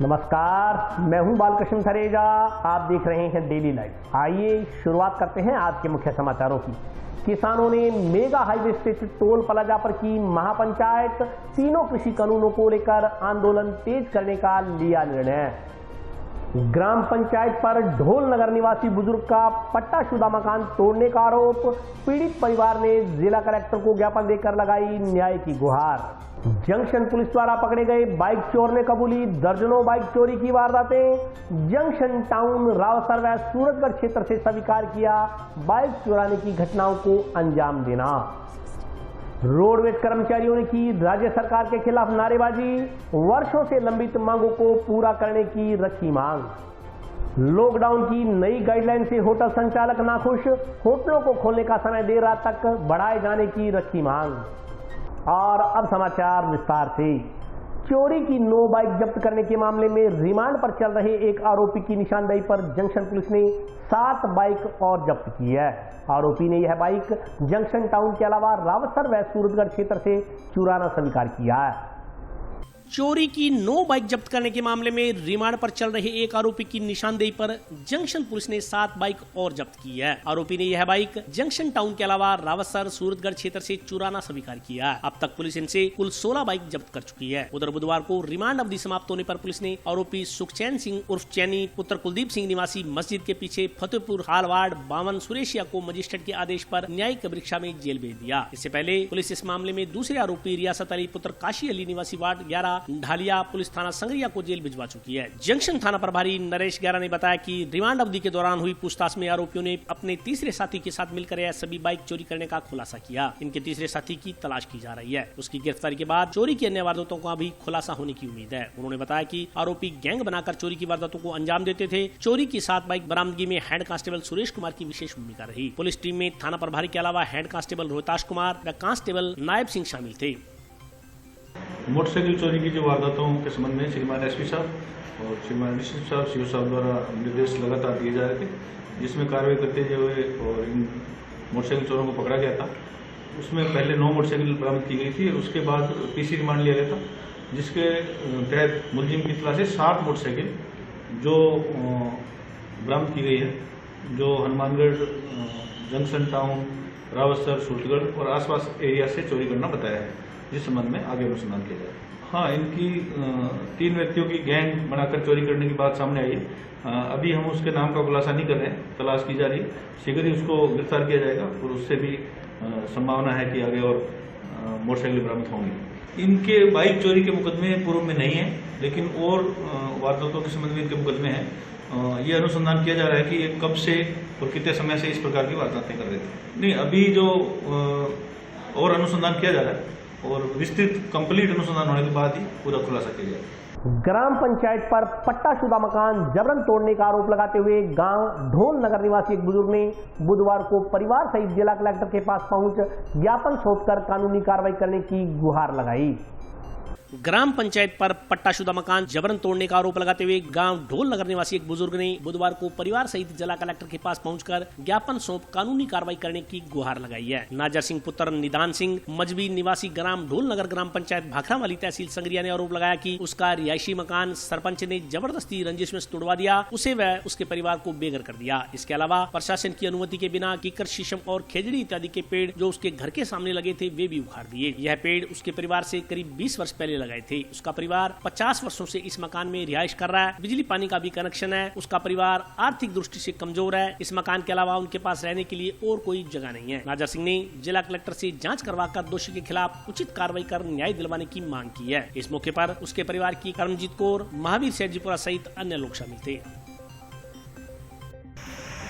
नमस्कार, मैं हूं बालकृष्ण थरेजा। आप देख रहे हैं डेली लाइव। आइए शुरुआत करते हैं आज के मुख्य समाचारों की। किसानों ने मेगा हाईवे स्थित टोल प्लाजा पर की महापंचायत। तीनों कृषि कानूनों को लेकर आंदोलन तेज करने का लिया निर्णय। ग्राम पंचायत पर ढोल नगर निवासी बुजुर्ग का पट्टाशुदा मकान तोड़ने का आरोप। पीड़ित परिवार ने जिला कलेक्टर को ज्ञापन देकर लगाई न्याय की गुहार। जंक्शन पुलिस द्वारा पकड़े गए बाइक चोर ने कबूली दर्जनों बाइक चोरी की वारदातें। जंक्शन टाउन रावसर व सूरजगढ़ क्षेत्र से स्वीकार किया बाइक चुराने की घटनाओं को अंजाम देना। रोडवेज कर्मचारियों ने की राज्य सरकार के खिलाफ नारेबाजी। वर्षों से लंबित मांगों को पूरा करने की रखी मांग। लॉकडाउन की नई गाइडलाइन से होटल संचालक नाखुश। होटलों को खोलने का समय देर रात तक बढ़ाए जाने की रखी मांग। और अब समाचार विस्तार से। चोरी की 9 बाइक जब्त करने के मामले में रिमांड पर चल रहे एक आरोपी की निशानदेही पर जंक्शन पुलिस ने 7 बाइक और जब्त की है। आरोपी ने यह बाइक जंक्शन टाउन के अलावा रावसर व सूरजगढ़ क्षेत्र से चुराना स्वीकार किया है। चोरी की 9 बाइक जब्त करने के मामले में रिमांड पर चल रहे एक आरोपी की निशानदेही पर जंक्शन पुलिस ने 7 बाइक और जब्त की है। आरोपी ने यह बाइक जंक्शन टाउन के अलावा रावसर सूरजगढ़ क्षेत्र से चुराना स्वीकार किया है। अब तक पुलिस इनसे कुल 16 बाइक जब्त कर चुकी है। उधर बुधवार को रिमांड अवधि समाप्त होने पर पुलिस ने आरोपी सुखचैन सिंह उर्फ चैनी पुत्र कुलदीप सिंह निवासी मस्जिद के पीछे फतेहपुर हाल वार्ड 52 सुरेशिया को मजिस्ट्रेट के आदेश पर न्यायिक परीक्षा में जेल भेज दिया। इससे पहले पुलिस इस मामले में दूसरे आरोपी रियासत अली पुत्र काशी अली निवासी वार्ड 11 ढालिया पुलिस थाना संगरिया को जेल भिजवा चुकी है। जंक्शन थाना प्रभारी नरेश ग्यारा ने बताया कि रिमांड अवधि के दौरान हुई पूछताछ में आरोपियों ने अपने तीसरे साथी के साथ मिलकर यह सभी बाइक चोरी करने का खुलासा किया। इनके तीसरे साथी की तलाश की जा रही है। उसकी गिरफ्तारी के बाद चोरी की अन्य वारदातों का भी खुलासा होने की उम्मीद है। उन्होंने बताया कि आरोपी गैंग बनाकर चोरी की वारदातों को अंजाम देते थे। चोरी की 7 बाइक बरामदगी में हेड कांस्टेबल सुरेश कुमार की विशेष भूमिका रही। पुलिस टीम में थाना प्रभारी के अलावा हेड कांस्टेबल रोहताश कुमार व कांस्टेबल नायब सिंह शामिल थे। मोटरसाइकिल चोरी की जो वारदातों के संबंध में श्रीमान एसपी साहब और श्रीमान डीसीपी साहब सीओ साहब द्वारा निर्देश लगातार दिए जा रहे थे, जिसमें कार्रवाई करते हुए और इन मोटरसाइकिल चोरों को पकड़ा गया था। उसमें पहले 9 मोटरसाइकिल बरामद की गई थी और उसके बाद पीसी रिमांड लिया गया था, जिसके तहत मुलजिम की इत्तला से 7 मोटरसाइकिल जो बरामद की गई है, जो हनुमानगढ़ जंक्शन टाउन रावसर सूरजगढ़ और आसपास एरिया से चोरी करना बताया है, जिस संबंध में आगे अनुसंधान किया जाए। हाँ, इनकी 3 व्यक्तियों की गैंग बनाकर चोरी करने की बात सामने आई है। अभी हम उसके नाम का खुलासा नहीं कर रहे हैं, तलाश की जा रही है। शीघ्र ही उसको गिरफ्तार किया जाएगा और उससे भी संभावना है कि आगे और मोटरसाइकिल बरामद होंगे। इनके बाइक चोरी के मुकदमे पूर्व में नहीं है, लेकिन और वारदातों के संबंध में इनके मुकदमे हैं। ये अनुसंधान किया जा रहा है कि ये कब से और कितने समय से इस प्रकार की वारदातें कर रहे थे। नहीं, अभी जो और अनुसंधान किया जा रहा है और विस्तृत कंप्लीट अनुसंधान होने के बाद ही पूरा खुलासा किया जाएगा। ग्राम पंचायत पर पट्टाशुदा मकान जबरन तोड़ने का आरोप लगाते हुए गांव ढोल नगर निवासी एक बुजुर्ग ने बुधवार को परिवार सहित जिला कलेक्टर के पास पहुंच ज्ञापन सौंपकर कानूनी कार्रवाई करने की गुहार लगाई। ग्राम पंचायत पर पट्टाशुदा मकान जबरन तोड़ने का आरोप लगाते हुए गांव ढोल नगर निवासी एक बुजुर्ग ने बुधवार को परिवार सहित जिला कलेक्टर के पास पहुंचकर ज्ञापन सौंप कानूनी कार्रवाई करने की गुहार लगाई है। नाजर सिंह पुत्र निदान सिंह मजबी निवासी ग्राम ढोल नगर ग्राम पंचायत भाखरावाली तहसील संगरिया ने आरोप लगाया कि उसका रिहायशी मकान सरपंच ने जबरदस्ती रंजिश में तोड़वा दिया, उसे व उसके परिवार को बेघर कर दिया। इसके अलावा प्रशासन की अनुमति के बिना कीकर, शीशम और खेजड़ी इत्यादि के पेड़ जो उसके घर के सामने लगे थे वे भी उखाड़ दिए। यह पेड़ उसके परिवार से करीब 20 वर्ष पहले लगाए थे। उसका परिवार 50 वर्षों से इस मकान में रिहाइश कर रहा है। बिजली पानी का भी कनेक्शन है। उसका परिवार आर्थिक दृष्टि से कमजोर है। इस मकान के अलावा उनके पास रहने के लिए और कोई जगह नहीं है। नाजर सिंह ने जिला कलेक्टर से जांच करवाकर दोषी के खिलाफ उचित कार्रवाई कर न्याय दिलवाने की मांग की है। इस मौके पर उसके परिवार की करमजीत कौर, महावीर सेठजीपुरा सहित अन्य लोग शामिल थे।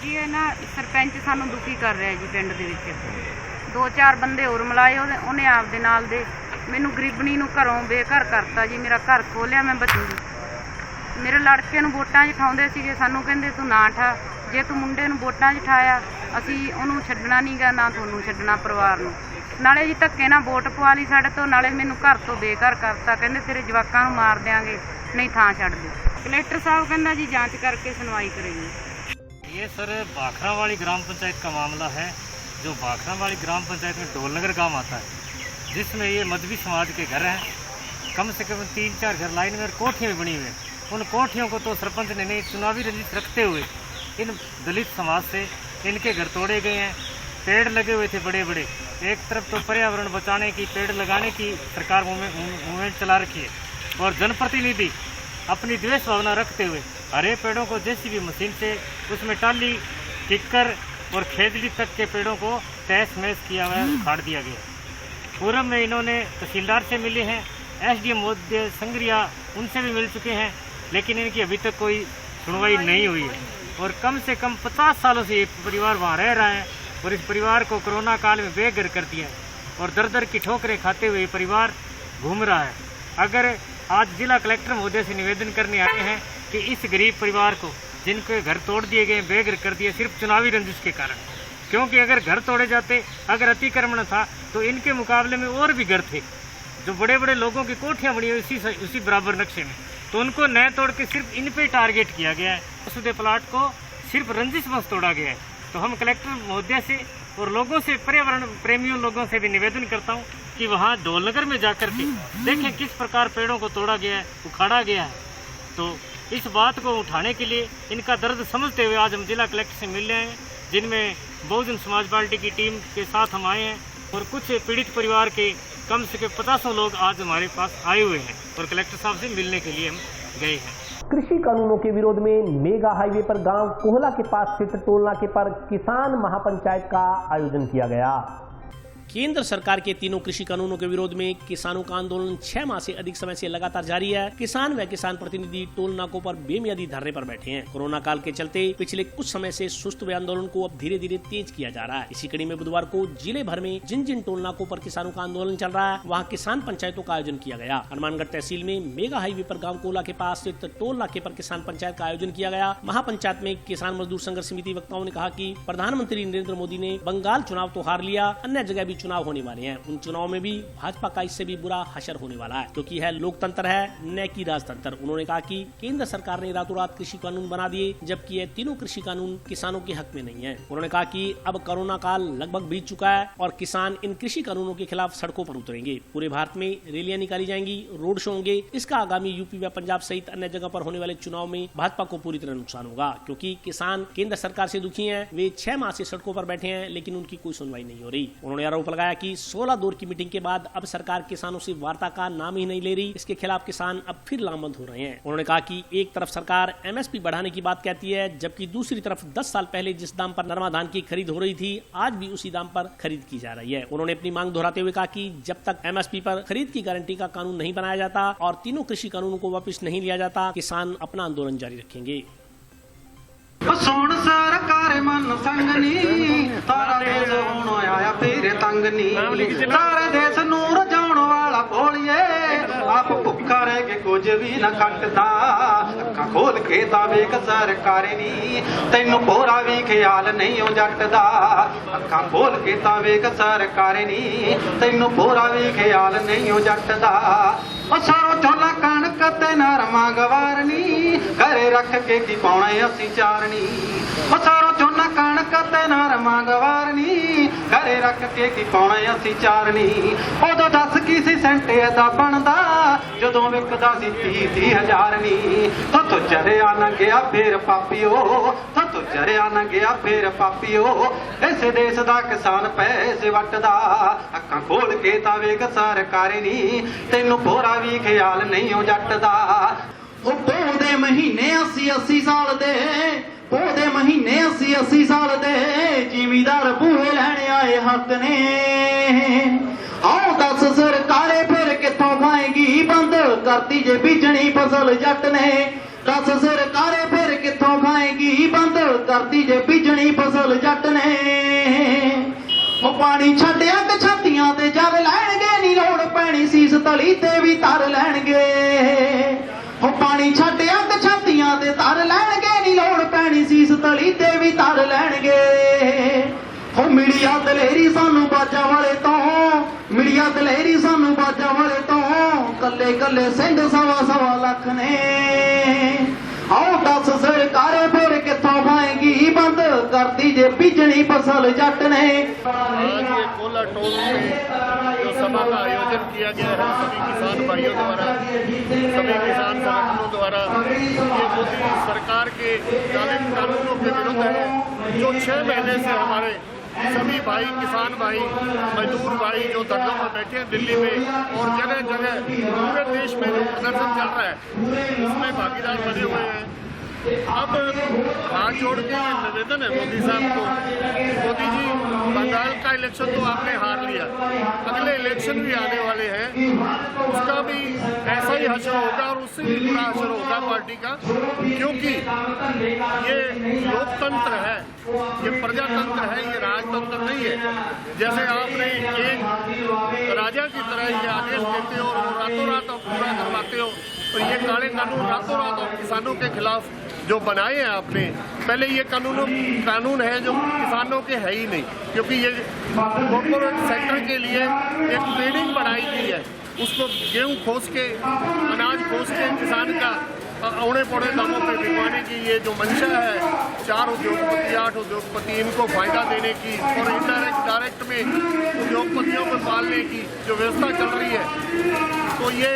जी है ना, सरपंच सानू दुखी कर रहा है जी। पिंड दे विच 2-4 बंदे होर मिलाए, उन्हें आप दे नाल दे मैनू गरीबनी नूं घरों बेघर करता जी। मेरा घर खोलिया, मैं बचूंगी। मेरे लड़के नूं वोटां 'च ठाउंदे सीगे, सानू कहंदे तूं ना ठा, जे तूं मुंडे नूं वोटां 'च ठाया असीं उहनूं छड्डना नहीं गा, ना तुहानूं छड्डना परिवार नूं। नाले जी धक्के नाल वोट पवा ली साडे तो, नाले मैनू घर तो बेघर करता। कहंदे तेरे जवाकां नूं मार देंगे, नहीं थां छड्ड दे। कलैक्टर साहब कहंदा जी जांच करके सुनवाई करेंगे। ये सर भाखरावाली ग्राम पंचायत का मामला है, जो भाखरावाली ग्राम पंचायत में ढोलनगर गांव आता है, जिसमें ये मजबी समाज के घर हैं। कम से कम 3-4 घर लाइन में कोठियाँ भी बनी हुई हैं। उन कोठियों को तो सरपंच ने नहीं, चुनावी रंजिश रखते हुए इन दलित समाज से इनके घर तोड़े गए हैं। पेड़ लगे हुए थे बड़े बड़े, एक तरफ तो पर्यावरण बचाने की, पेड़ लगाने की सरकार मूवमेंट चला रखी है, और जनप्रतिनिधि अपनी द्वेष भावना रखते हुए हरे पेड़ों को जेसीबी मशीन से उसमें टाली, किक्कर और खेजड़ी तक के पेड़ों को तहस महस किया हुआ उखाड़ दिया गया। पूर्व में इन्होंने तहसीलदार से मिले हैं, एसडीएम महोदय संग्रिया उनसे भी मिल चुके हैं, लेकिन इनकी अभी तक कोई सुनवाई नहीं हुई है। और कम से कम 50 सालों से ये परिवार वहाँ रह रहा है, और इस परिवार को कोरोना काल में बेघर कर दिया है, और दर दर की ठोकरें खाते हुए ये परिवार घूम रहा है। अगर आज जिला कलेक्टर महोदय से निवेदन करने आए हैं कि इस गरीब परिवार को, जिनके घर तोड़ दिए गए, बेघर कर दिए सिर्फ चुनावी रंजिश के कारण, क्योंकि अगर घर तोड़े जाते, अगर अतिक्रमण था, तो इनके मुकाबले में और भी घर थे जो बड़े बड़े लोगों की कोठियां बनी हुई उसी बराबर नक्शे में, तो उनको नए तोड़ के सिर्फ इन पे टारगेट किया गया है। मसूदे प्लाट को सिर्फ रंजिश बस तोड़ा गया है। तो हम कलेक्टर महोदय से और लोगों से, पर्यावरण प्रेमियों लोगों से भी निवेदन करता हूँ कि वहाँ ढोलनगर में जाकर के देखें किस प्रकार पेड़ों को तोड़ा गया है, उखाड़ा गया है। तो इस बात को उठाने के लिए, इनका दर्द समझते हुए आज हम जिला कलेक्टर से मिल रहे हैं, जिनमें बहुजन समाज पार्टी की टीम के साथ हम आए हैं, और कुछ पीड़ित परिवार के कम से कम 50 लोग आज हमारे पास आए हुए हैं, और कलेक्टर साहब से मिलने के लिए हम गए हैं। कृषि कानूनों के विरोध में मेगा हाईवे पर गांव कोहला के पास स्थित टोल नाके पर किसान महापंचायत का आयोजन किया गया। केंद्र सरकार के तीनों कृषि कानूनों के विरोध में किसानों का आंदोलन 6 माह से अधिक समय से लगातार जारी है। किसान व किसान प्रतिनिधि टोल नाकों पर बेमियादी धरने पर बैठे हैं। कोरोना काल के चलते पिछले कुछ समय से सुस्त हुए आंदोलन को अब धीरे धीरे तेज किया जा रहा है। इसी कड़ी में बुधवार को जिले भर में जिन जिन टोल नाकों पर किसानों का आंदोलन चल रहा है, वहाँ किसान पंचायतों का आयोजन किया गया। हनुमानगढ़ तहसील में मेगा हाईवे पर गाँव कोला के पास स्थित टोल नाके पर किसान पंचायत का आयोजन किया गया। महापंचायत में किसान मजदूर संघर्ष समिति वक्ताओं ने कहा कि प्रधानमंत्री नरेंद्र मोदी ने बंगाल चुनाव तो हार लिया, अन्य जगह भी चुनाव होने वाले हैं। उन चुनाव में भी भाजपा का इससे भी बुरा हशर होने वाला है, क्योंकि यह लोकतंत्र है, न कि राजतंत्र। उन्होंने कहा कि केंद्र सरकार ने रातों रात कृषि कानून बना दिए, जबकि ये तीनों कृषि कानून किसानों के हक में नहीं है। उन्होंने कहा कि अब कोरोना काल लगभग बीत चुका है और किसान इन कृषि कानूनों के खिलाफ सड़कों पर उतरेंगे। पूरे भारत में रैलियां निकाली जाएंगी, रोड शो होंगे। इसका आगामी यूपी व पंजाब सहित अन्य जगह पर होने वाले चुनाव में भाजपा को पूरी तरह नुकसान होगा, क्योंकि किसान केंद्र सरकार से दुखी हैं। वे 6 माह से सड़कों पर बैठे हैं, लेकिन उनकी कोई सुनवाई नहीं हो रही। उन्होंने आरोप लगाया कि 16 दौर की मीटिंग के बाद अब सरकार किसानों से वार्ता का नाम ही नहीं ले रही। इसके खिलाफ किसान अब फिर लामबंद हो रहे हैं। उन्होंने कहा कि एक तरफ सरकार एमएसपी बढ़ाने की बात कहती है, जबकि दूसरी तरफ 10 साल पहले जिस दाम पर नरमा धान की खरीद हो रही थी, आज भी उसी दाम पर खरीद की जा रही है। उन्होंने अपनी मांग दोहराते हुए कहा कि जब तक एमएसपी पर खरीद की गारंटी का कानून नहीं बनाया जाता और तीनों कृषि कानूनों को वापस नहीं लिया जाता, किसान अपना आंदोलन जारी रखेंगे। सोन सरकार मन संगनी तारा देश होनो आया फिर तंगनी तारे देश नूर जान वाला बोलिए आप भुखा रह के कुछ भी न खटदा अखा खोल के दावेक सरकार नी तैनू पूरा भी ख्याल नहीं हो जटदा अखा खोल के दावेक सरकार नी तैनू पूरा भी ख्याल नहीं हो जटदा सारो चोला कणक ते नरमा गवारनी घरे रख के की पाउणे असी चारनी सारो चोला कणक ते नरमा गवारनी घरे रख के की पाउणे असी चारनी उदो 10 की सी सेंटे दा बनदा जदों विकदा सी 30,000 नी तो चरिया न गया फिर पापियो तो चरिया न गया फिर पापियो इस देश दा किसान पैसे वटदा अखां खोल के ता वेख सरकार नी तैनू पूरा भी ख्याल नहीं हो जटदा पौधे महीने 80 साल दे पौधे महीने 80 साल दे जिमीदार बूहे लैने आए हक ने आओ दस सरकारे फिर किथों खाएगी बंद करती जे बीजनी फसल जट ने दस सरकारे फिर किथों खाएगी बंद करती जे बीजनी फसल जट ने पानी छड्डिया ते छातियां ते जल लैणगे नी लोड़ पैनी सीस तली ते भी तर लैणगे पानी छड्डिया ते छातियां ते तर लैणगे नी लोड़ पैनी सीस तली ते भी तर लैणगे मिलिया दलेरी सानू बाजा वाले तो मिलिया दलेरी सानू बाजा वाले तो कल्ले कल्ले सिंध 1.25 लाख ने आओ दस सरकारे फिर किथों खाएगी बंद करती जे बीजनी फसल कोई जट नहीं। आज ये कोला टोल में जो सभा का आयोजन किया गया है सभी किसान भाइयों द्वारा, सभी किसान संगठनों द्वारा, ये मोदी सरकार के जालिम कानूनों के विरुद्ध है। जो 6 महीने से हमारे सभी भाई, किसान भाई, मजदूर भाई जो धरनों में बैठे हैं दिल्ली में और जगह जगह पूरे देश में जो प्रदर्शन चल रहा है उसमें भागीदार बने हुए हैं। अब हाथ जोड़ के निवेदन है मोदी साहब को, मोदी जी बंगाल का इलेक्शन तो आपने हार लिया, अगले इलेक्शन भी आने वाले हैं, उसका भी ऐसा ही हशर होगा और उससे भी बुरा हशर होगा पार्टी का, क्योंकि ये लोकतंत्र है, ये प्रजातंत्र है, ये राजतंत्र नहीं है। जैसे आपने एक राजा की तरह ये आदेश देते हो और रातों रात आप पूरा करवाते हो, तो ये काले कानून रातों रात और किसानों के खिलाफ जो बनाए हैं आपने, पहले ये कानून है जो किसानों के है ही नहीं, क्योंकि ये कॉर्पोरेट सेक्टर के लिए एक ट्रेडिंग बनाई गई है। उसको गेहूं खोस के, अनाज खोस के किसान का औने पौने दामों पे बिकवाने की ये जो मंशा है 4 उद्योगपति, 8 उद्योगपति, इनको फायदा देने की और इनडायरेक्ट डायरेक्ट में उद्योगपतियों को पालने की जो व्यवस्था चल रही है, तो ये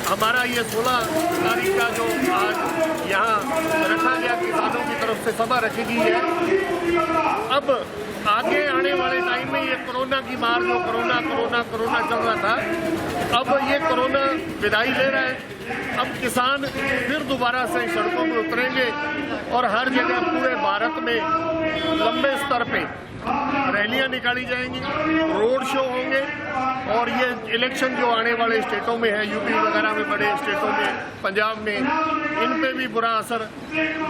हमारा ये 16 तारीख का जो आज यहाँ रखा गया किसानों की तरफ से सभा रखी गई है। अब आगे आने वाले टाइम में ये कोरोना की मार जो कोरोना चल रहा था, अब ये कोरोना विदाई ले रहा है। अब किसान फिर दोबारा से सड़कों में उतरेंगे और हर जगह पूरे भारत में लंबे स्तर पे रैलियां निकाली जाएंगी, रोड शो होंगे और ये इलेक्शन जो आने वाले स्टेटों में है, यूपी वगैरह में, बड़े स्टेटों में, पंजाब में, इन पे भी बुरा असर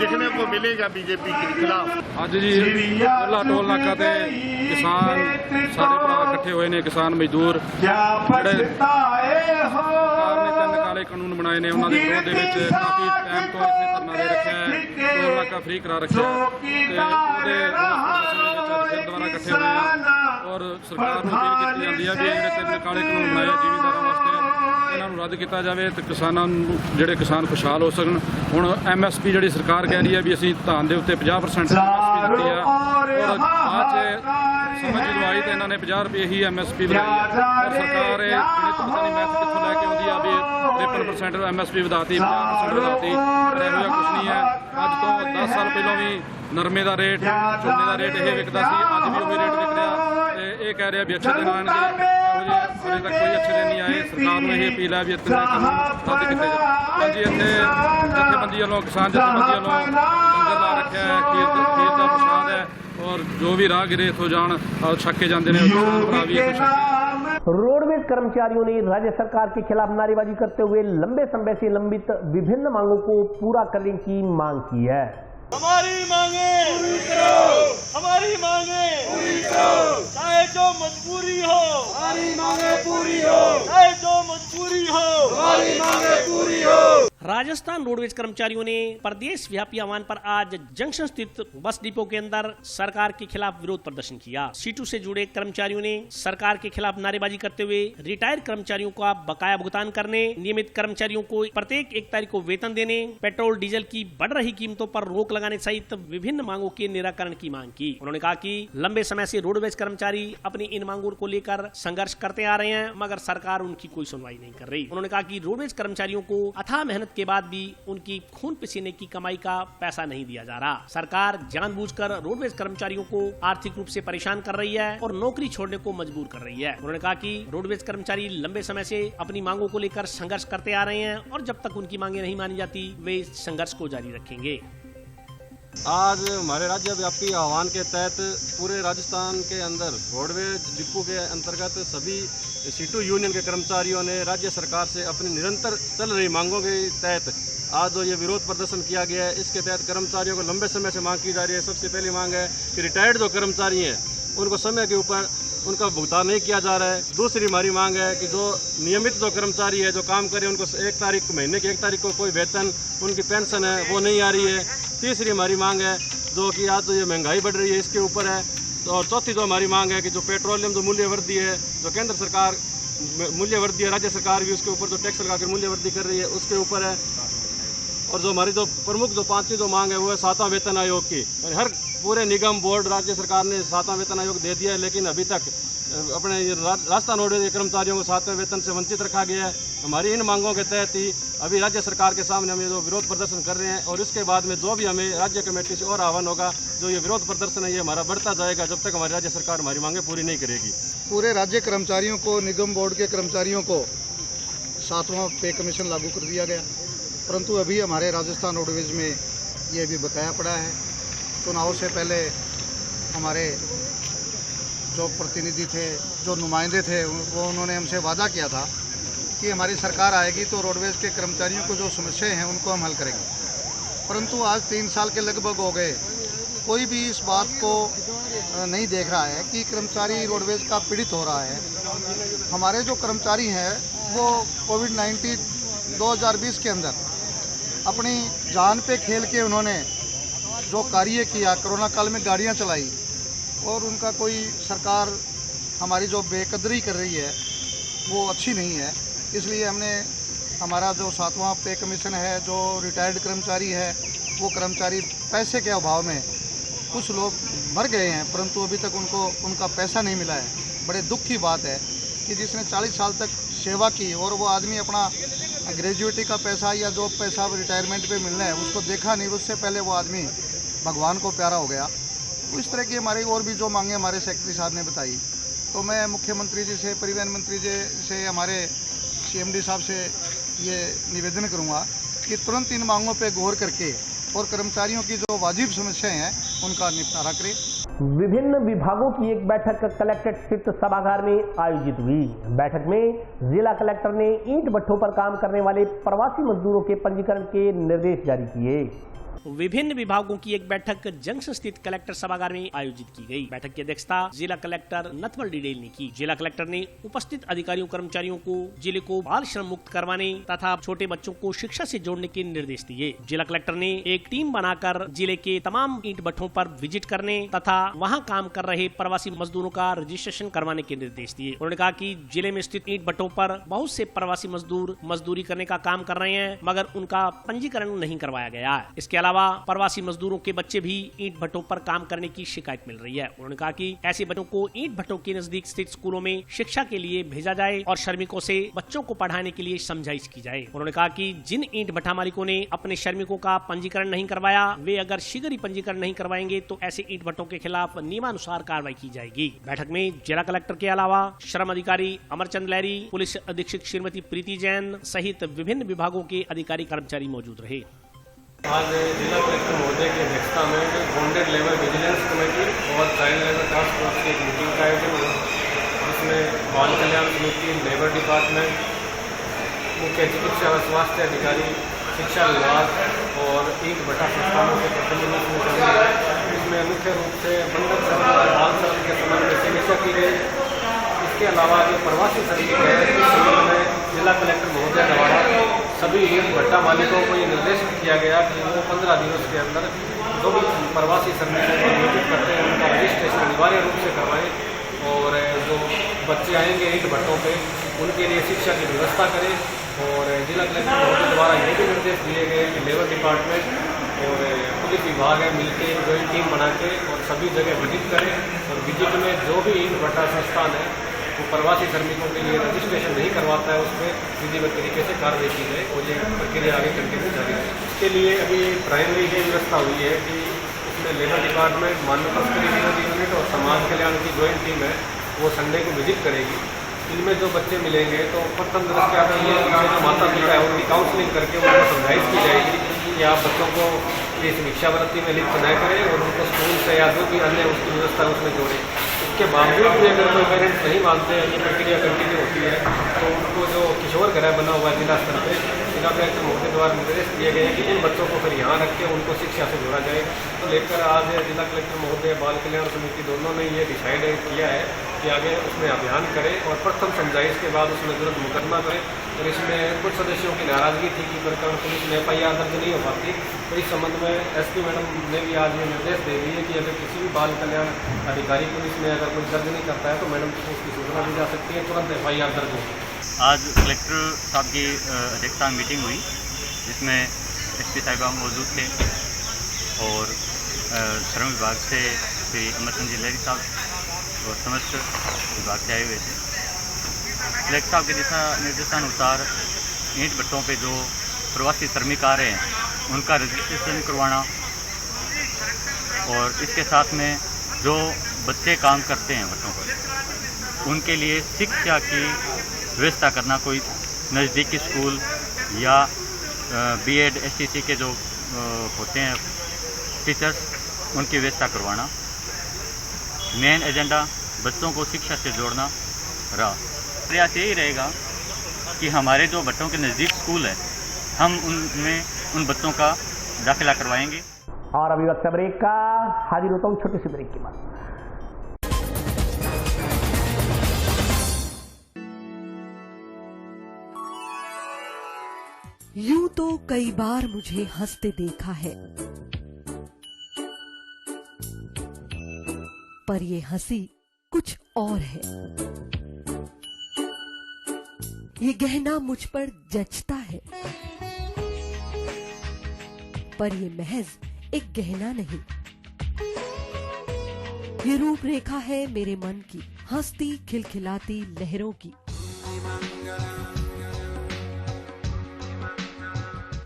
दिखने को मिलेगा बीजेपी के खिलाफ। ਅੱਜ ਜੀ ਕੋਲਾ ਟੋਲ ਨਾਕਾ ਤੇ ਕਿਸਾਨ ਸਾਡੇ ਭਰਾ ਇਕੱਠੇ ਹੋਏ ਨੇ, ਕਿਸਾਨ ਮਜ਼ਦੂਰ ਜਿਹੜੇ ਸਰਕਾਰ ਨੇ 3 ਕਾਲੇ ਕਾਨੂੰਨ ਬਣਾਏ ਨੇ, ਉਹਨਾਂ ਦੇ ਵਿਰੋਧ ਦੇ ਵਿੱਚ ਕਾਫੀ ਟਾਈਮ ਤੋਂ ਇੱਥੇ ਧਰਨਾ ਦੇ ਰੱਖਿਆ ਹੈ, ਟੋਲ ਨਾਕਾ ਫ੍ਰੀ ਕਰਾ ਰੱਖਿਆ ਤੇ ਉਹਦੇ ਫਿਰ ਦੁਬਾਰਾ ਇਕੱਠੇ ਹੋਏ ਆ ਔਰ ਸਰਕਾਰ ਨੂੰ ਅਪੀਲ ਕੀਤੀ ਜਾਂਦੀ ਹੈ ਵੀ ਜਿਹੜੇ 3 ਕਾਲੇ ਕਾਨੂੰਨ ਬਣਾਏ ਜ਼ਿਮੀਂਦਾਰਾਂ ਵਾਸਤੇ ਇਹਨਾਂ ਨੂੰ ਰੱਦ ਕੀਤਾ ਜਾਵੇ ਤੇ ਕਿਸਾਨਾਂ ਨੂੰ, ਜਿਹੜੇ ਕਿਸਾਨ ਖੁਸ਼ਹਾਲ ਹੋ ਸਕਣ। ਹੁਣ MSP ਜਿਹੜੀ ਸਰਕਾਰ ਕਹਿ ਰਹੀ ਹੈ ਵੀ ਅਸੀਂ ਧਾਨ ਦੇ ਉੱਤੇ 50% MSP ਦਿੱਤੀ ਆ ਔਰ ਬਾਅਦ 'ਚ ਸਮਝ ਜਦੋਂ ਆਈ ਤਾਂ ਇਹਨਾਂ ਨੇ 50 ਰੁਪਏ ਹੀ MSP ਵਧਾਈ ਔਰ ਸਰਕਾਰ ਇਹ ਪਤਾ ਨਹੀਂ ਮੈਥ ਕਿੱਥੋਂ ਲੈ ਕੇ ਆਉਂਦੀ ਆ ਵੀ 53% MSP ਵਧਾਤੀ, 50% ਵਧਾਤੀ, ਪਰ ਇਹੋ ਜਿਹਾ ਕੁਛ ਨਹੀਂ ਹੈ। ਅੱਜ ਤੋਂ 10 ਸਾਲ ਪਹਿਲਾਂ ਵੀ ਨਰਮੇ ਦਾ ਰੇਟ, ਝੋਨੇ ਦਾ ਰੇਟ ਇਹ ਵਿਕਦਾ ਸੀ, ਅੱਜ ਵੀ ਉਹੀ ਰੇਟ ਵਿਕ ਰਿਹਾ ਤੇ ਇਹ ਕਹਿ ਰਿਹਾ ਵੀ ਅੱਛੇ ਦਿਨ ਆਉਣਗੇ, ਅਜੇ ਤੱਕ ਕੋਈ ਅੱਛੇ ਦਿਨ ਨਹੀਂ ਆਏ। ਸਰਕਾਰ ਨੂੰ ਇਹ ਅਪੀਲ ਹੈ ਵੀ ਇੱਥੇ ਕਾਨੂੰਨ ਰੱਦ ਕੀਤੇ ਜਾਣ। ਹਾਂਜੀ, ਇੱਥੇ ਜਥੇਬੰਦੀ ਵੱਲੋਂ, ਕਿਸਾਨ ਜਥੇਬੰਦੀ ਵੱਲੋਂ ਲੰਗਰ ਲਾ ਰੱਖਿਆ ਹੈ, ਖੀਰ ਦਾ ਪ੍ਰਸ਼ਾਦ ਹੈ और जो भी राहगीर इथों जान छके जाते हैं भरा भी रोडवेज कर्मचारियों ने राज्य सरकार के खिलाफ नारेबाजी करते हुए लंबे समय से लंबित विभिन्न मांगों को पूरा करने की मांग की है। हमारी मांगे पूरी करो, हमारी मांगे पूरी करो, चाहे जो मजबूरी हो हमारी मांगे पूरी हो, चाहे जो मजबूरी हो हमारी मांगे पूरी हो। राजस्थान रोडवेज कर्मचारियों ने प्रदेश व्यापी आह्वान पर आज जंक्शन स्थित बस डिपो के अंदर सरकार के खिलाफ विरोध प्रदर्शन किया। सीटू से जुड़े कर्मचारियों ने सरकार के खिलाफ नारेबाजी करते हुए रिटायर्ड कर्मचारियों का बकाया भुगतान करने, नियमित कर्मचारियों को प्रत्येक 1 तारीख को वेतन देने, पेट्रोल डीजल की बढ़ रही कीमतों पर रोक लगाने सहित विभिन्न मांगों के निराकरण की मांग की। उन्होंने कहा कि लंबे समय से रोडवेज कर्मचारी अपनी इन मांगों को लेकर संघर्ष करते आ रहे हैं, मगर सरकार उनकी कोई सुनवाई नहीं कर रही। उन्होंने कहा कि रोडवेज कर्मचारियों को अथाह मेहनत के बाद भी उनकी खून पसीने की कमाई का पैसा नहीं दिया जा रहा। सरकार जानबूझकर रोडवेज कर्मचारियों को आर्थिक रूप से परेशान कर रही है और नौकरी छोड़ने को मजबूर कर रही है। उन्होंने कहा कि रोडवेज कर्मचारी लंबे समय से अपनी मांगों को लेकर संघर्ष करते आ रहे हैं और जब तक उनकी मांगे नहीं मानी जाती वे संघर्ष को जारी रखेंगे। आज हमारे राज्य व्यापी आह्वान के तहत पूरे राजस्थान के अंदर रोडवेज डिपो के अंतर्गत सभी सीटू यूनियन के कर्मचारियों ने राज्य सरकार से अपनी निरंतर चल रही मांगों के तहत आज जो ये विरोध प्रदर्शन किया गया है, इसके तहत कर्मचारियों को लंबे समय से मांग की जा रही है। सबसे पहली मांग है कि रिटायर्ड जो कर्मचारी हैं उनको समय के ऊपर उनका भुगतान नहीं किया जा रहा है। दूसरी हमारी मांग है कि जो नियमित जो कर्मचारी है जो काम करे उनको 1 तारीख महीने की 1 तारीख को कोई वेतन, उनकी पेंशन है वो नहीं आ रही है। तीसरी हमारी मांग है जो कि आज जो ये महंगाई बढ़ रही है इसके ऊपर है। और चौथी जो हमारी मांग है कि जो पेट्रोलियम जो मूल्य वृद्धि है, जो केंद्र सरकार मूल्य वृद्धि है, राज्य सरकार भी उसके ऊपर जो टैक्स लगाकर मूल्य वृद्धि कर रही है उसके ऊपर है। और जो हमारी जो प्रमुख जो 5वीं जो मांग है वो है 7वां वेतन आयोग की। और हर पूरे निगम बोर्ड राज्य सरकार ने 7वां वेतन आयोग दे दिया है, लेकिन अभी तक अपने राजस्थान रोडवेज के कर्मचारियों को 7वें वेतन से वंचित रखा गया है। हमारी इन मांगों के तहत ही अभी राज्य सरकार के सामने हम ये जो विरोध प्रदर्शन कर रहे हैं, और इसके बाद में जो भी हमें राज्य कमेटी से और आह्वान होगा, जो ये विरोध प्रदर्शन है ये हमारा बढ़ता जाएगा जब तक हमारी राज्य सरकार हमारी मांगें पूरी नहीं करेगी। पूरे राज्य कर्मचारियों को, निगम बोर्ड के कर्मचारियों को 7वां पे कमीशन लागू कर दिया गया, परंतु अभी हमारे राजस्थान रोडवेज में ये भी बकाया पड़ा है। चुनाव से पहले हमारे जो प्रतिनिधि थे, जो नुमाइंदे थे, वो उन्होंने हमसे वादा किया था कि हमारी सरकार आएगी तो रोडवेज के कर्मचारियों को जो समस्याएं हैं उनको हम हल करेंगे, परंतु आज 3 साल के लगभग हो गए, कोई भी इस बात को नहीं देख रहा है कि कर्मचारी रोडवेज का पीड़ित हो रहा है। हमारे जो कर्मचारी हैं वो कोविड-19 2020 के अंदर अपनी जान पे खेल के उन्होंने जो कार्य किया, कोरोना काल में गाड़ियां चलाई, और उनका कोई सरकार हमारी जो बेकदरी कर रही है वो अच्छी नहीं है। इसलिए हमने हमारा जो 7वां पे कमीशन है, जो रिटायर्ड कर्मचारी है, वो कर्मचारी पैसे के अभाव में कुछ लोग मर गए हैं, परंतु अभी तक उनको उनका पैसा नहीं मिला है। बड़े दुख की बात है कि जिसने 40 साल तक सेवा की और वो आदमी अपना ग्रेजुएटी का पैसा या जो पैसा रिटायरमेंट पे मिलना है उसको देखा नहीं, उससे पहले वो आदमी भगवान को प्यारा हो गया। तो इस तरह की हमारी और भी जो मांगे हमारे सेक्रेटरी साहब ने बताई, तो मैं मुख्यमंत्री जी से, परिवहन मंत्री जी से, हमारे CMD साहब से ये निवेदन करूँगा कि तुरंत इन मांगों पर गौर करके और कर्मचारियों की जो वाजिब समस्याएं हैं उनका निपटारा करें। विभिन्न विभागों की एक बैठक कलेक्ट्रेट स्थित सभागार में आयोजित हुई। बैठक में जिला कलेक्टर ने ईंट भट्ठों पर काम करने वाले प्रवासी मजदूरों के पंजीकरण के निर्देश जारी किए। विभिन्न विभागों की एक बैठक जंक्शन स्थित कलेक्टर सभागार में आयोजित की गई। बैठक की अध्यक्षता जिला कलेक्टर नथमल डिडेल ने की। जिला कलेक्टर ने उपस्थित अधिकारियों कर्मचारियों को जिले को बाल श्रम मुक्त करवाने तथा छोटे बच्चों को शिक्षा से जोड़ने के निर्देश दिए। जिला कलेक्टर ने एक टीम बनाकर जिले के तमाम ईंट भट्ठों पर विजिट करने तथा वहां काम कर रहे प्रवासी मजदूरों का रजिस्ट्रेशन करवाने के निर्देश दिए। उन्होंने कहा कि जिले में स्थित ईंट भट्ठों पर बहुत से प्रवासी मजदूर मजदूरी करने का काम कर रहे हैं, मगर उनका पंजीकरण नहीं करवाया गया है। इसके अलावा प्रवासी मजदूरों के बच्चे भी ईंट भट्टों पर काम करने की शिकायत मिल रही है। उन्होंने कहा कि ऐसे बच्चों को ईंट भट्टों के नजदीक स्थित स्कूलों में शिक्षा के लिए भेजा जाए और श्रमिकों से बच्चों को पढ़ाने के लिए समझाइश की जाए। उन्होंने कहा कि जिन ईंट भट्ठा मालिकों ने अपने श्रमिकों का पंजीकरण नहीं करवाया, वे अगर शीघ्र ही पंजीकरण नहीं करवाएंगे तो ऐसे ईंट भट्टों के खिलाफ नियमानुसार कार्रवाई की जाएगी। बैठक में जिला कलेक्टर के अलावा श्रम अधिकारी अमरचंद लहरी, पुलिस अधीक्षक श्रीमती प्रीति जैन सहित विभिन्न विभागों के अधिकारी कर्मचारी मौजूद रहे। आज जिला कलेक्टर महोदय की अध्यक्षता में बॉन्डेड लेबर विजिलेंस कमेटी और चाइल्ड लेबर टास्क फोर्स की एक मीटिंग का आयोजन हुआ, जिसमें बाल कल्याण समिति, लेबर डिपार्टमेंट, मुख्य चिकित्सा व स्वास्थ्य अधिकारी, शिक्षा विभाग और ईंट भट्ठा संस्थानों के प्रतिनिधि शामिल है। इसमें मुख्य रूप से बंधक श्रम और बाल श्रम के संबंध में समीक्षा की गई। इसके अलावा जो प्रवासी श्रमिक है, इस संबंध में जिला कलेक्टर महोदय द्वारा सभी ईंट भट्ठा मालिकों को ये निर्देश किया गया कि वो 15 दिनों के अंदर जो भी प्रवासी श्रमिकों को नियोजित करते हैं उनका रजिस्ट्रेशन अनिवार्य रूप से करवाएं, और जो बच्चे आएंगे ईंट भट्टों पे उनके लिए शिक्षा की व्यवस्था करें। और जिला कलेक्टर महोदय द्वारा ये भी निर्देश दिए गए कि लेबर डिपार्टमेंट और पुलिस विभाग है मिलकर जॉइंट टीम बना के और सभी जगह विजिट करें, और विजिट में जो भी ईंट भट्ठा संस्थान है वो प्रवासी श्रमिकों के लिए रजिस्ट्रेशन नहीं करवाता है, उसमें विधिवत तरीके से कार्रवाई की जाए और ये प्रक्रिया आगे कंटिन्यू जारी है। इसके लिए अभी प्राइमरी ये व्यवस्था हुई है कि इसमें लेबर डिपार्टमेंट, मानव तस्करी विरोधी यूनिट और समाज कल्याण की जॉइंट टीम है, वो संडे को विजिट करेगी। इनमें जो बच्चे मिलेंगे तो प्रथम दृष्टया तो ये जो माता पिता है उनकी काउंसलिंग करके उनको समझाइश की जाएगी कि आप बच्चों को इस भिक्षावृत्ति में लिप्त न करें और उनको स्कूल से या जो भी अन्य उसकी व्यवस्था उसमें जोड़ें। इसके बावजूद भी अगर कोई पेरेंट्स नहीं मानते हैं, ये प्रक्रिया कंटिन्यू होती है, तो उनको जो किशोर गृह बना हुआ है जिला स्तर पर, जिला कलेक्टर महोदय द्वारा निर्देश दिए गए कि इन बच्चों को फिर यहाँ रख के उनको शिक्षा से जोड़ा जाए। तो लेकर आज जिला कलेक्टर महोदय, बाल कल्याण समिति दोनों ने ये डिसाइड किया है कि आगे उसमें अभियान करें और प्रथम समझाइश के बाद उसमें तुरंत मुकदमा करें। और इसमें कुछ सदस्यों की नाराजगी थी कि प्रकरण पुलिस में FIR दर्ज नहीं हो पाती, तो इस संबंध में SP मैडम ने भी आज ये निर्देश दे दिए कि अगर किसी भी बाल कल्याण अधिकारी पुलिस में अगर कोई दर्ज नहीं करता है तो मैडम को उसकी सूचना दी जा सकती है, तुरंत FIR दर्ज होगी। आज कलेक्टर साहब की अध्यक्षता में मीटिंग हुई, जिसमें एसपी साहिबा मौजूद थे और श्रम विभाग से श्री अमर सिंह जी लहरी साहब और समस्त विभाग से आए हुए थे। कलेक्टर साहब के दिशा निर्देशानुसार ईंट भट्टों पे जो प्रवासी श्रमिक आ रहे हैं उनका रजिस्ट्रेशन करवाना और इसके साथ में जो बच्चे काम करते हैं भट्टों पर उनके लिए शिक्षा की व्यवस्था करना, कोई नज़दीकी स्कूल या बीएड एसटीसी के जो होते हैं टीचर्स उनकी व्यवस्था करवाना। मेन एजेंडा बच्चों को शिक्षा से जोड़ना रहा। प्रयास यही रहेगा कि हमारे जो भट्टों के नज़दीक स्कूल है हम उनमें उन बच्चों का दाखिला करवाएंगे। और अभी वक्त ब्रेक का, हाजिर होता हूँ छोटे से ब्रेक के बाद। यूं तो कई बार मुझे हंसते देखा है, पर ये हंसी कुछ और है। ये गहना मुझ पर जचता है, पर ये महज एक गहना नहीं। ये रूपरेखा है मेरे मन की, हंसती खिलखिलाती लहरों की,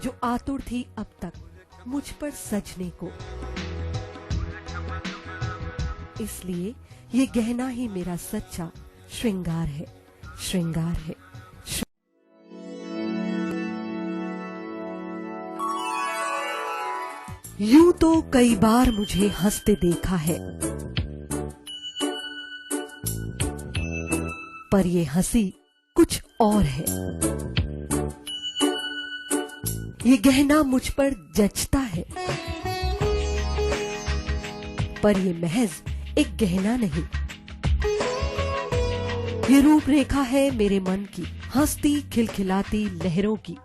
जो आतुर थी अब तक मुझ पर सजने को। इसलिए ये गहना ही मेरा सच्चा श्रृंगार है, श्रृंगार है। यूं तो कई बार मुझे हंसते देखा है, पर ये हंसी कुछ और है। ये गहना मुझ पर जचता है, पर ये महज एक गहना नहीं। ये रूपरेखा है मेरे मन की, हंसती खिलखिलाती लहरों की,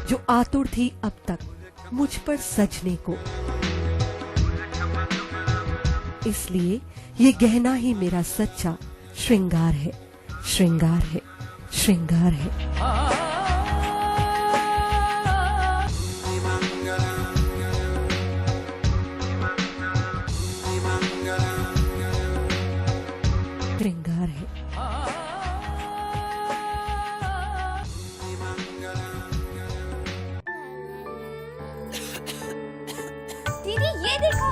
जो आतुर थी अब तक मुझ पर सजने को। इसलिए ये गहना ही मेरा सच्चा श्रृंगार है, श्रृंगार है, श्रृंगार है। श्रृंगार है। दीदी ये देखो,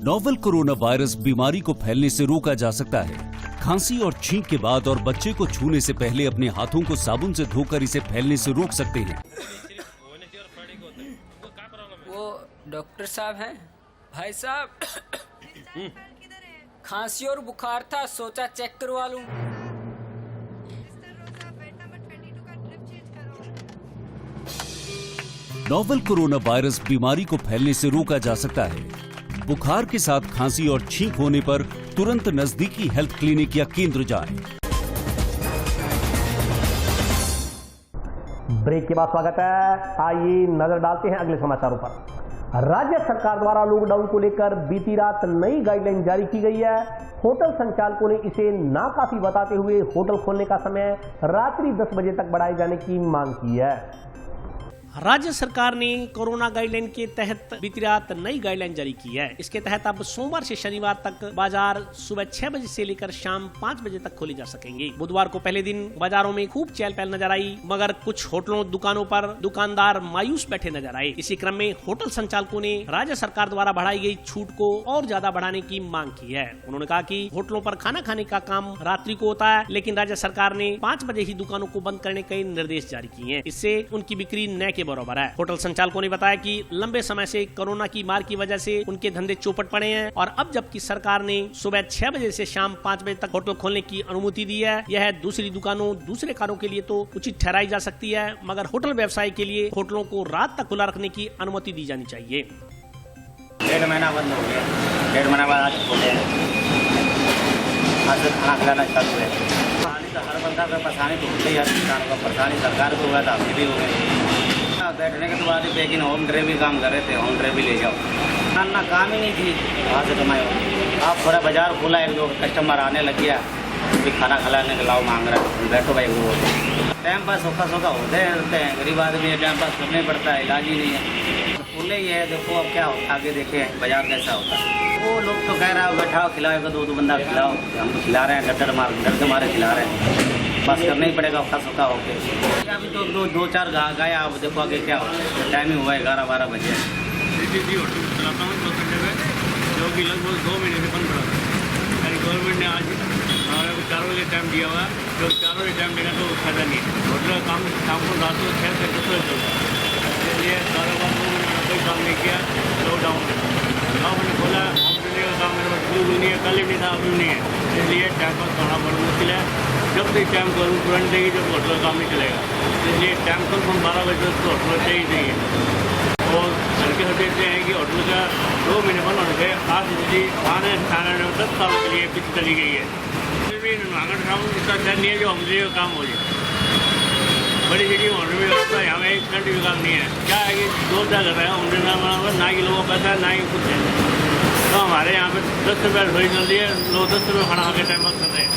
नोवेल कोरोना वायरस बीमारी को फैलने से रोका जा सकता है। खांसी और छींक के बाद और बच्चे को छूने से पहले अपने हाथों को साबुन से धोकर इसे फैलने से रोक सकते हैं। वो डॉक्टर साहब हैं? भाई साहब खांसी और बुखार था, सोचा चेक करवा लूं। नोवेल कोरोना वायरस बीमारी को फैलने से रोका जा सकता है। बुखार के साथ खांसी और छींक होने पर तुरंत नजदीकी हेल्थ क्लिनिक या केंद्र जाएं। ब्रेक के बाद स्वागत है। आइए नजर डालते हैं अगले समाचारों पर। राज्य सरकार द्वारा लॉकडाउन को लेकर बीती रात नई गाइडलाइन जारी की गई है। होटल संचालकों ने इसे नाकाफी बताते हुए होटल खोलने का समय रात्रि 10 बजे तक बढ़ाए जाने की मांग की है। राज्य सरकार ने कोरोना गाइडलाइन के तहत बीती रात नई गाइडलाइन जारी की है। इसके तहत अब सोमवार से शनिवार तक बाजार सुबह 6 बजे से लेकर शाम 5 बजे तक खोले जा सकेंगे। बुधवार को पहले दिन बाजारों में खूब चहल पहल नजर आई, मगर कुछ होटलों दुकानों पर दुकानदार मायूस बैठे नजर आए। इसी क्रम में होटल संचालकों ने राज्य सरकार द्वारा बढ़ाई गई छूट को और ज्यादा बढ़ाने की मांग की है। उन्होंने कहा कि होटलों पर खाना खाने का काम रात्रि को होता है, लेकिन राज्य सरकार ने 5 बजे ही दुकानों को बंद करने के निर्देश जारी किए हैं। इससे उनकी बिक्री न के बराबर है। होटल संचालकों ने बताया कि लंबे समय से कोरोना की मार की वजह से उनके धंधे चौपट पड़े हैं और अब जबकि सरकार ने सुबह 6 बजे से शाम 5 बजे तक होटल खोलने की अनुमति दी है, यह दूसरी दुकानों दूसरे कारों के लिए तो उचित ठहराई जा सकती है, मगर होटल व्यवसाय के लिए होटलों को रात तक खुला रखने की अनुमति दी जानी चाहिए। 1.5 महीना बंद हो गया, 1.5 महीना बाद आज खोले आज खाना खिलाना चालू है। हर बंदा का परेशानी तो होती है, हर किसान का परेशानी सरकार को हुआ था, भी हो गई। बैठने के बाद लेकिन होम डिलीवरी काम कर रहे थे, होम डिलीवरी ले जाओ ना काम ही नहीं थी, वहाँ से कमाए हो। आप थोड़ा बाजार खोला, एक दो कस्टमर आने लग गया, भी खाना खिलाने के लाओ मांग रहा है, बैठो भाई वो टाइम पास सोखा सोखा होते हैं, गरीब आदमी है, टाइम पास करना ही पड़ता है, इलाज ही नहीं है। खुले ही है, देखो अब क्या होता, आगे देखे बाजार कैसा होता है। वो लोग तो कह रहा है बैठाओ खिलाओ, दो बंदा खिलाओ, हम तो खिला रहे हैं, डर मारे खिला रहे हैं, बस करना ही पड़ेगा औखा सोखा होके। अभी तो दो चार गाय आप देखो आगे क्या होता है, टाइम ही हुआ 11-12 बजे। होटल चलाता हूँ 2 घंटे में, जो कि लगभग 2 महीने से बंद पड़ा था। यानी गवर्नमेंट ने आज हमारे को 4 बजे टाइम दिया हुआ है, जो 4 बजे टाइम देगा तो फायदा नहीं है। होटल का काम शाम को रात को 6 से 10 बजे चलता है, इसलिए सारा बात कोई काम नहीं किया, लॉकडाउन में हमने खोला। होम डिलीवरी का काम मेरे पास शुरू नहीं है, कल ही नहीं था, अभी नहीं है, इसलिए टाइम पास करना बड़ा मुश्किल है। जब तक टाइम करूँ तुरंत देगी, जब होटल का काम नहीं चलेगा, इसलिए टाइम कम 12 बजे तक तो होटल चाहिए चाहिए। और हल्के हल्के से है कि होटल का 2 महीने बंद होने से आज स्थिति खाने 10 साल के लिए पीछे चली गई है। फिर भी नागन काम इतना डर नहीं है जो होम डिलीवरी का काम हो जाए। बड़ी सिटी होम डिलीवरी व्यवस्था यहाँ में 1 घंटे भी काम नहीं है। क्या है कि 2 कर रहे हैं होम डिलीवरी, ना कि लोगों का पैसा है ना ही कुछ है। तो हमारे यहाँ पे 10 रुपये रसोई चल रही है, लोग 10 रुपये खाना खा के टाइम पास कर रहे हैं।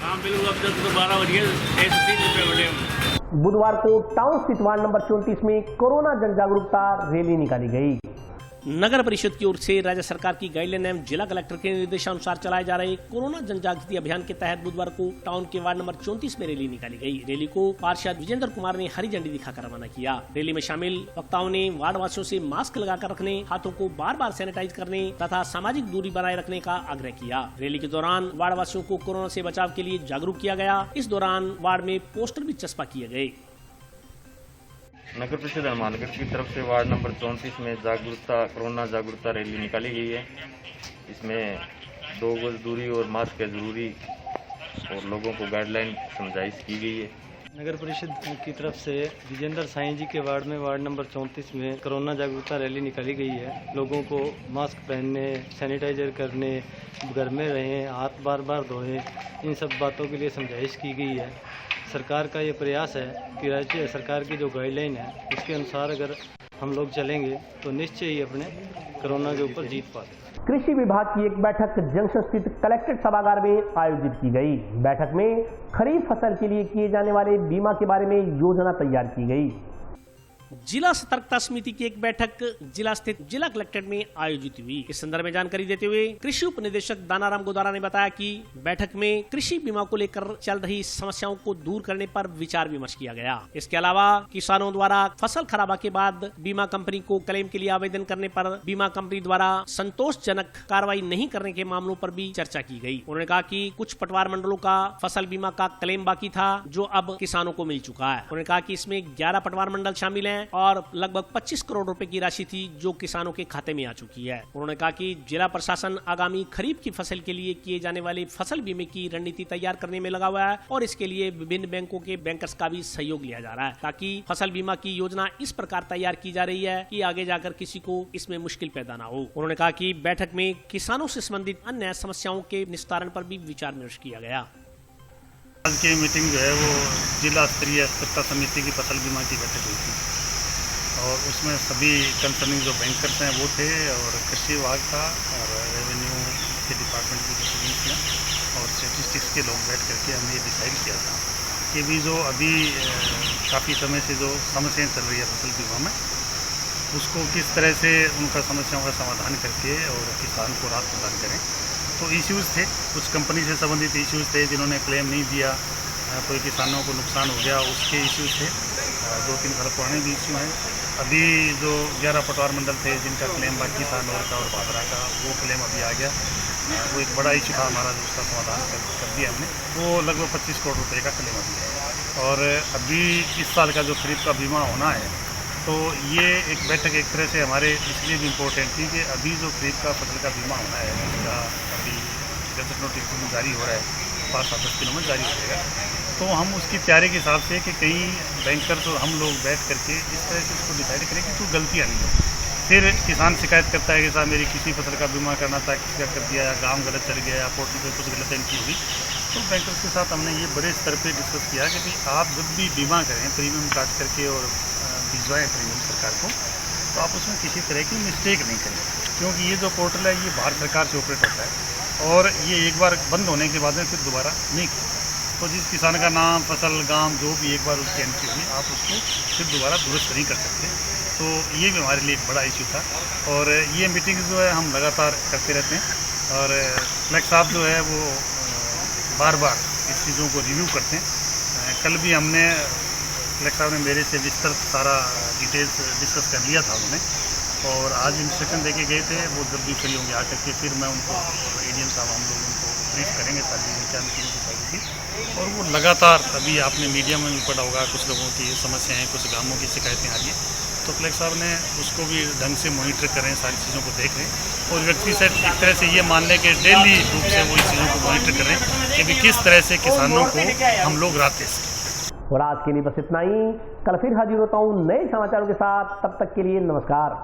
काम बिल्कुल अब 10 से 12 बजे 130 रुपये बटे। बुधवार को टाउन स्थित वार्ड नंबर 34 में कोरोना जन जागरूकता रैली निकाली गई। नगर परिषद की ओर से राज्य सरकार की गाइडलाइन एवं जिला कलेक्टर के निर्देशानुसार चलाए जा रहे कोरोना जन जागृति अभियान के तहत बुधवार को टाउन के वार्ड नंबर 34 में रैली निकाली गई। रैली को पार्षद विजेंद्र कुमार ने हरी झंडी दिखाकर रवाना किया। रैली में शामिल वक्ताओं ने वार्ड वासियों से मास्क लगाकर रखने, हाथों को बार बार सैनिटाइज करने तथा सामाजिक दूरी बनाए रखने का आग्रह किया। रैली के दौरान वार्ड वासियों को कोरोना से बचाव के लिए जागरूक किया गया। इस दौरान वार्ड में पोस्टर भी चस्पा किए गए। नगर परिषद हनुमानगढ़ की तरफ से वार्ड नंबर 34 में कोरोना जागरूकता रैली निकाली गई है। इसमें 2 गज दूरी और मास्क है जरूरी और लोगों को गाइडलाइन समझाइश की गई है। नगर परिषद की तरफ से विजेंद्र साईं जी के वार्ड में वार्ड नंबर 34 में कोरोना जागरूकता रैली निकाली गई है। लोगों को मास्क पहनने, सैनिटाइजर करने, घर में रहें, हाथ बार बार धोएं, इन सब बातों के लिए समझाइश की गई है। सरकार का ये प्रयास है कि राज्य सरकार की जो गाइडलाइन है उसके अनुसार अगर हम लोग चलेंगे तो निश्चय ही अपने कोरोना के ऊपर जीत पाते। कृषि विभाग की एक बैठक जंक्शन स्थित कलेक्ट्रेट सभागार में आयोजित की गई। बैठक में खरीफ फसल के लिए किए जाने वाले बीमा के बारे में योजना तैयार की गई। जिला सतर्कता समिति की एक बैठक जिला स्थित जिला कलेक्ट्रेट में आयोजित हुई। इस संदर्भ में जानकारी देते हुए कृषि उप निदेशक दानाराम गोदारा ने बताया कि बैठक में कृषि बीमा को लेकर चल रही समस्याओं को दूर करने पर विचार विमर्श किया गया। इसके अलावा किसानों द्वारा फसल खराबा के बाद बीमा कंपनी को क्लेम के लिए आवेदन करने पर बीमा कंपनी द्वारा संतोषजनक कार्रवाई नहीं करने के मामलों पर भी चर्चा की गई। उन्होंने कहा कि कुछ पटवार मंडलों का फसल बीमा का क्लेम बाकी था जो अब किसानों को मिल चुका है। उन्होंने कहा कि इसमें 11 पटवार मंडल शामिल हैं और लगभग 25 करोड़ रुपए की राशि थी जो किसानों के खाते में आ चुकी है। उन्होंने कहा कि जिला प्रशासन आगामी खरीफ की फसल के लिए किए जाने वाले फसल बीमे की रणनीति तैयार करने में लगा हुआ है और इसके लिए विभिन्न बैंकों के बैंकर्स का भी सहयोग लिया जा रहा है ताकि फसल बीमा की योजना इस प्रकार तैयार की जा रही है कि आगे जाकर किसी को इसमें मुश्किल पैदा ना हो। उन्होंने कहा कि बैठक में किसानों से संबंधित अन्य समस्याओं के निस्तारण पर भी विचार विमर्श किया गया। आज की मीटिंग जो है वो जिला स्तरीय सतर्कता समिति की फसल बीमा की बैठक हुई थी और उसमें सभी कंसर्निंग जो बैंकर्स हैं वो थे और कृषि विभाग था और रेवेन्यू के डिपार्टमेंट की जो एजेंसियाँ और स्टेटिस्टिक्स के लोग बैठ करके हमने ये डिसाइड किया था कि भी जो अभी काफ़ी समय से जो समस्याएं चल रही है फसल बीमा में उसको किस तरह से उनका समस्याओं का समाधान करके और किसान को राहत प्रदान करें। तो इश्यूज़ थे, कुछ कंपनी से संबंधित इश्यूज़ थे जिन्होंने क्लेम नहीं दिया, कोई किसानों को नुकसान हो गया उसके इश्यूज़ थे, 2-3 साल पुराने भी इश्यू हैं। अभी जो 11 पटवार मंडल थे जिनका क्लेम बाकी था नौर का और भादरा का, वो क्लेम अभी आ गया। वो एक बड़ा इश्यू था हमारा, उसका समाधान कर दिया हमने। वो लगभग 25 करोड़ रुपए का क्लेम अभी है और अभी इस साल का जो खरीफ का बीमा होना है तो ये एक बैठक एक तरह से हमारे इसलिए भी इम्पोर्टेंट थी कि अभी जो खरीफ का फसल का बीमा होना है उसका अभी गजट नोटिफिकेशन जारी हो रहा है, 5-7 दिनों में जारी हो जाएगा। तो हम उसकी तैयारी के हिसाब से कि कई बैंकर तो हम लोग बैठ करके इस तरह से उसको डिसाइड करें कि कोई गलतियाँ नहीं हो। फिर किसान शिकायत करता है कि साहब मेरी किसी फसल का बीमा करना था, किसी का कर दिया, या गाँव गलत चल गया या पोर्टल पर कुछ गलत एंट्री हुई। तो बैंकर्स के साथ हमने ये बड़े स्तर पे डिस्कस किया कि भाई आप जब भी बीमा करें प्रीमियम काट करके और भिजवाएं प्रीमियम सरकार को, तो आप उसमें किसी तरह की मिस्टेक नहीं करें, क्योंकि ये जो पोर्टल है ये भारत सरकार से ऑपरेट होता है और ये एक बार बंद होने के बाद में फिर दोबारा नहीं खुलता। तो जिस किसान का नाम, फसल, गांव जो भी एक बार उसकी एंट्री हुई, आप उसको फिर दोबारा दुरुस्त नहीं कर सकते। तो ये भी हमारे लिए एक बड़ा इशू था और ये मीटिंग जो है हम लगातार करते रहते हैं और कलेक्टर साहब जो है वो बार बार इस चीज़ों को रिव्यू करते हैं। कल भी हमने कलेक्टर साहब ने मेरे से विस्तृत सारा डिटेल्स डिस्कस कर लिया था उन्होंने और आज इंस्ट्रक्शन दे के गए थे, वो जब भी फ्री होंगे आकर के फिर मैं उनको एडीएम साहब हम लोग उनको ब्रीफ करेंगे सारी क्या मीटिंग की सारी थी। और वो लगातार अभी आपने मीडिया में भी पढ़ा होगा, कुछ लोगों की समस्याएं हैं, कुछ गाँवों की शिकायतें आ रही है, तो कलेक्टर साहब ने उसको भी ढंग से मॉनिटर कर रहे हैं, सारी चीज़ों को देख रहे हैं और व्यक्ति से एक तरह से ये मान लें कि डेली रूप से वो इस चीज़ों को मॉनिटर कर रहे हैं कि भी किस तरह से किसानों को हम लोग राहत दे सकें। और आज के लिए बस इतना ही। कल फिर हाजिर होता हूँ नए समाचारों के साथ, तब तक के लिए नमस्कार।